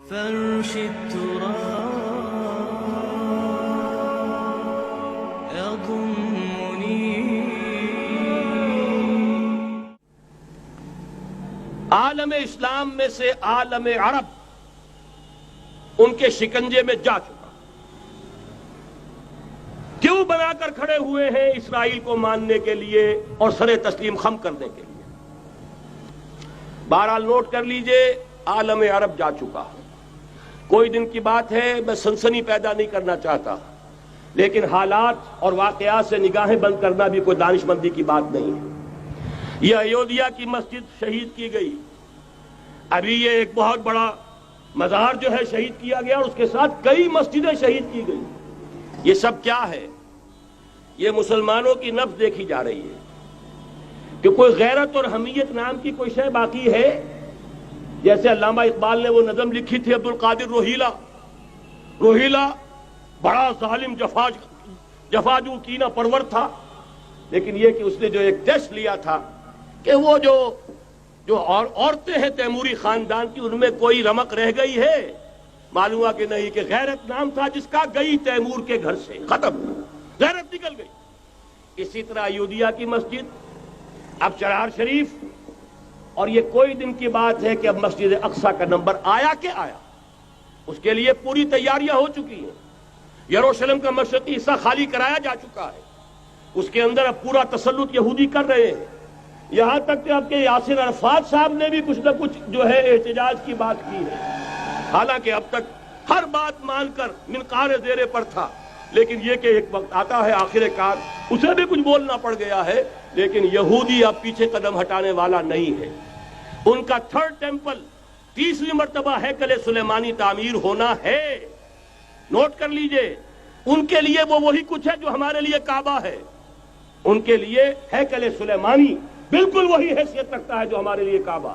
فرش التراب يضمني. عالم اسلام میں سے عالم عرب ان کے شکنجے میں جا چکا. کیوں بنا کر کھڑے ہوئے ہیں اسرائیل کو ماننے کے لیے اور سر تسلیم خم کرنے کے لیے؟ بہرحال نوٹ کر لیجئے، عالم عرب جا چکا. کوئی دن کی بات ہے، میں سنسنی پیدا نہیں کرنا چاہتا، لیکن حالات اور واقعات سے نگاہیں بند کرنا بھی کوئی دانش مندی کی بات نہیں ہے. یہ ایودھیا کی مسجد شہید کی گئی، ابھی یہ ایک بہت بڑا مزار جو ہے شہید کیا گیا، اور اس کے ساتھ کئی مسجدیں شہید کی گئی. یہ سب کیا ہے؟ یہ مسلمانوں کی نفس دیکھی جا رہی ہے کہ کوئی غیرت اور حمیت نام کی کوئی شے باقی ہے. جیسے علامہ اقبال نے وہ نظم لکھی تھی، عبد القادر روہیلا بڑا ظالم جفاجو کینہ پرور تھا، لیکن یہ کہ اس نے جو ایک ٹیسٹ لیا تھا کہ وہ جو عورتیں ہیں تیموری خاندان کی، ان میں کوئی رمق رہ گئی ہے؟ معلوم ہوا کہ نہیں، کہ غیرت نام تھا جس کا گئی تیمور کے گھر سے، ختم، غیرت نکل گئی. اسی طرح ایودھیا کی مسجد، اب چرار شریف، اور یہ کوئی دن کی بات ہے کہ اب مسجد اقصی کا نمبر آیا کہ آیا. اس کے لیے پوری تیاریاں ہو چکی ہیں. یروشلم کا مشرقی حصہ خالی کرایا جا چکا ہے، اس کے اندر اب پورا تسلط یہودی کر رہے ہیں. یہاں تک کہ اب کے یاسر عرفات صاحب نے بھی کچھ نہ کچھ جو ہے احتجاج کی بات کی ہے، حالانکہ اب تک ہر بات مان کر منقار زیرے پر تھا. لیکن یہ کہ ایک وقت آتا ہے آخر کار اسے بھی کچھ بولنا پڑ گیا ہے. لیکن یہودی اب پیچھے قدم ہٹانے والا نہیں ہے. ان کا تھرڈ ٹیمپل، تیسری مرتبہ ہیکل سلیمانی تعمیر ہونا ہے. نوٹ کر لیجئے، ان کے لیے وہ وہی کچھ ہے جو ہمارے لیے کعبہ ہے. ان کے لیے ہیکل سلیمانی بالکل وہی حیثیت رکھتا ہے جو ہمارے لیے کعبہ.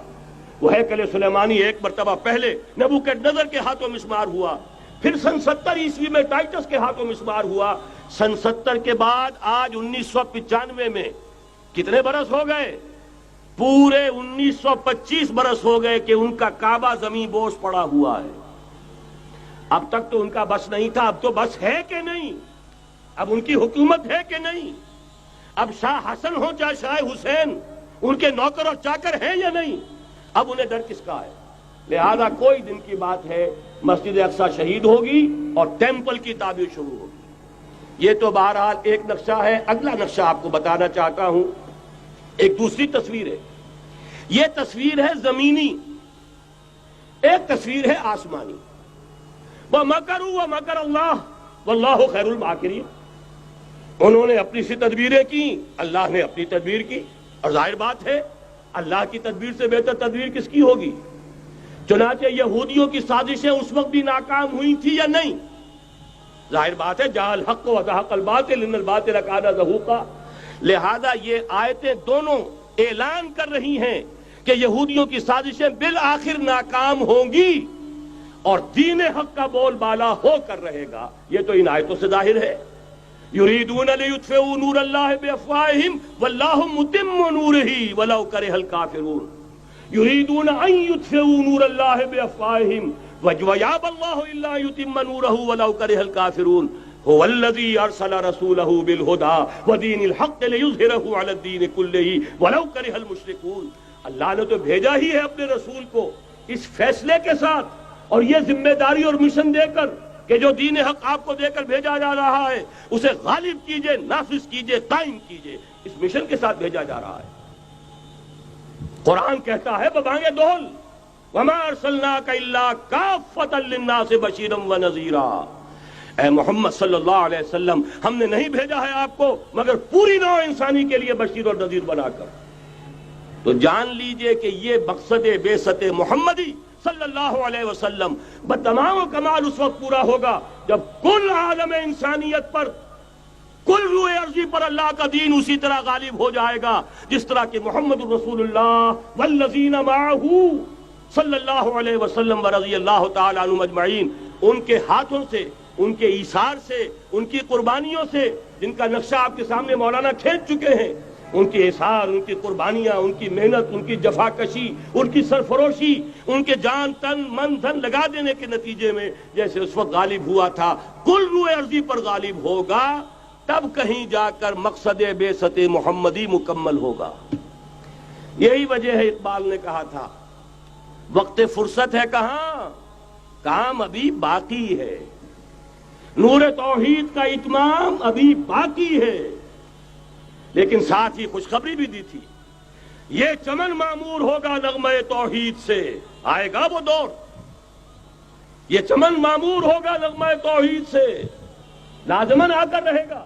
وہ ہیکل سلیمانی ایک مرتبہ پہلے نبوکدنضر کے ہاتھوں مسمار ہوا، پھر سن 70 عیسوی میں ٹائٹس کے ہاتھوں مسمار ہوا. سن 70 کے بعد آج 1995 میں کتنے برس ہو گئے؟ پورے 1925 برس ہو گئے کہ ان کا کعبہ زمین بوس پڑا ہوا ہے. اب تک تو ان کا بس نہیں تھا، اب تو بس ہے کہ نہیں؟ اب ان کی حکومت ہے کہ نہیں؟ اب شاہ حسن ہو چاہے شاہ حسین، ان کے نوکر اور چاکر ہیں یا نہیں؟ اب انہیں ڈر کس کا ہے؟ لہذا کوئی دن کی بات ہے، مسجد اقصی شہید ہوگی اور ٹیمپل کی تعمیر شروع ہوگی. یہ تو بہرحال ایک نقشہ ہے. اگلا نقشہ آپ کو بتانا چاہتا ہوں، ایک دوسری تصویر ہے. یہ تصویر ہے زمینی، ایک تصویر ہے آسمانی. وَمَكَرُوا وَمَكَرَ اللَّهُ وَاللَّهُ خَيْرُ الْمَاكِرِينَ. انہوں نے اپنی سی تدبیریں کی، اللہ نے اپنی تدبیر کی، اور ظاہر بات ہے اللہ کی تدبیر سے بہتر تدبیر کس کی ہوگی؟ چنانچہ یہودیوں کی سازشیں اس وقت بھی ناکام ہوئی تھی یا نہیں؟ ظاہر بات ہے جاء الحق وزهق الباطل ان الباطل کان زهوقا. لہذا یہ آیتیں دونوں اعلان کر رہی ہیں کہ یہودیوں کی سازشیں بالآخر ناکام ہوں گی اور دین حق کا بول بالا ہو کر رہے گا. یہ تو ان آیتوں سے ظاہر ہے. یریدون لیطفئوا نور اللہ بافواہہم واللہ متم نورہ ولو کرہ الکافرون. یریدون ان یطفئوا نور اللہ بافواہہم ویابى اللہ الا یتم نورہ ولو کرہ الکافرون. هو الذی ارسل رسولہ بالہدی ودین الحق لیظہرہ علی الدین کلہ ولو کرہ المشرکون. اللہ نے تو بھیجا ہی ہے اپنے رسول کو اس فیصلے کے ساتھ اور یہ ذمہ داری اور مشن دے کر کہ جو دین حق آپ کو دے کر بھیجا جا رہا ہے اسے غالب کیجئے، نافذ کیجئے، قائم کیجئے. اس مشن کے ساتھ بھیجا جا رہا ہے. قرآن کہتا ہے ببانگ دہل وما ارسلناک الا کافۃ للناس بشیرا ونذیرا. اے محمد صلی اللہ علیہ وسلم، ہم نے نہیں بھیجا ہے آپ کو مگر پوری نوع انسانی کے لیے بشیر اور نذیر بنا کر. تو جان لیجئے کہ یہ مقصد بعثت محمدی صلی اللہ علیہ وسلم بتمام و کمال اس وقت پورا ہوگا جب کل عالم انسانیت پر، کل روئے ارضی پر اللہ کا دین اسی طرح غالب ہو جائے گا جس طرح کہ محمد رسول اللہ والذین معہ صلی اللہ علیہ وسلم ورضی اللہ تعالی عنہم اجمعین، ان کے ہاتھوں سے، ان کے ایثار سے، ان کی قربانیوں سے، جن کا نقشہ آپ کے سامنے مولانا کھینچ چکے ہیں، ان کی احسان، ان کی قربانیاں، ان کی محنت، ان کی جفاکشی، ان کی سرفروشی، ان کے جان تن من دھن لگا دینے کے نتیجے میں جیسے اس وقت غالب ہوا تھا، کل روئے ارضی پر غالب ہوگا، تب کہیں جا کر مقصد بعثت محمدی مکمل ہوگا۔ یہی وجہ ہے اقبال نے کہا تھا وقت فرصت ہے کہاں، کام ابھی باقی ہے، نور توحید کا اتمام ابھی باقی ہے۔ لیکن ساتھ ہی خوشخبری بھی دی تھی، یہ چمن معمور ہوگا نغمہ توحید سے، آئے گا وہ دور، یہ چمن معمور ہوگا نغمہ توحید سے، لازماً آ کر رہے گا۔